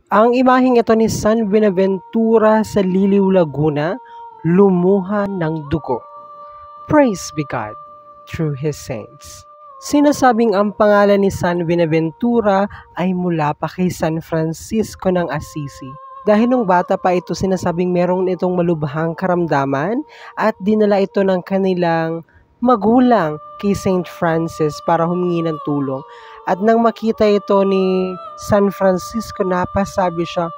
Ang imaheng ito ni San Buenaventura sa Liliw, Laguna, lumuha ng dugo. Praise be God through His saints. Sinasabing ang pangalan ni San Buenaventura ay mula pa kay San Francisco ng Assisi. Dahil nung bata pa ito, sinasabing meron itong malubhang karamdaman at dinala ito ng kanilang magulang kay Saint Francis para humingi ng tulong. At nang makita ito ni San Francisco, napasabi siya,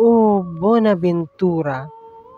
"Oh, Bonaventura."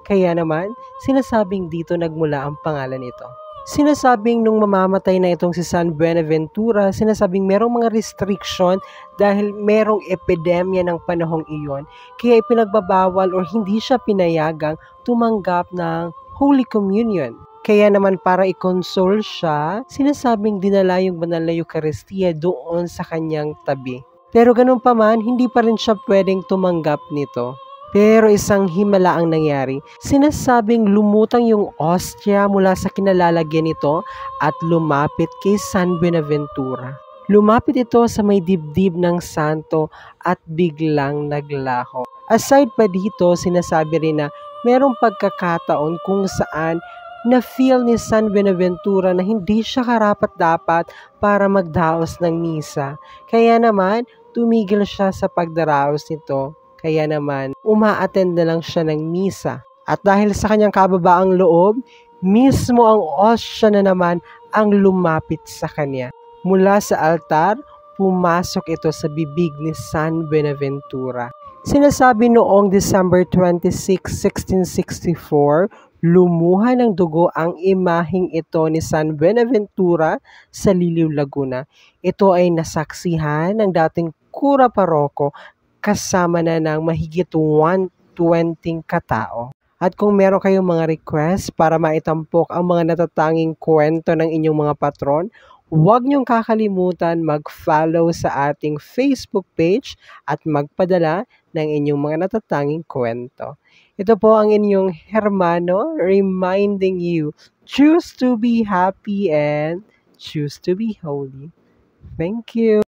Kaya naman, sinasabing dito nagmula ang pangalan nito. Sinasabing nung mamamatay na itong si San Buenaventura, sinasabing merong mga restriction dahil merong epidemya ng panahong iyon. Kaya ipinagbabawal o hindi siya pinayagang tumanggap ng Holy Communion. Kaya naman para i-console siya, sinasabing dinala yung banal na Eucharistia doon sa kanyang tabi. Pero ganun pa man, hindi pa rin siya pwedeng tumanggap nito. Pero isang himala ang nangyari. Sinasabing lumutang yung ostia mula sa kinalalagyan nito at lumapit kay San Buenaventura. Lumapit ito sa may dibdib ng santo at biglang naglaho. Aside pa dito, sinasabi rin na merong pagkakataon kung saan na-feel ni San Buenaventura na hindi siya karapat-dapat para magdaos ng misa. Kaya naman, tumigil siya sa pagdaraos nito. Kaya naman, uma-attend na lang siya ng misa. At dahil sa kanyang kababaang loob, mismo ang ostia na naman ang lumapit sa kanya. Mula sa altar, pumasok ito sa bibig ni San Buenaventura. Sinasabi noong December 26, 1664, lumuha ng dugo ang imaheng ito ni San Buenaventura sa Liliw, Laguna. Ito ay nasaksihan ng dating kura paroko kasama na ng mahigit 120 katao. At kung meron kayong mga request para maitampok ang mga natatanging kwento ng inyong mga patron, huwag niyong kakalimutan mag-follow sa ating Facebook page at magpadala ng inyong mga natatanging kwento. Ito po ang inyong Hermano reminding you, choose to be happy and choose to be holy. Thank you.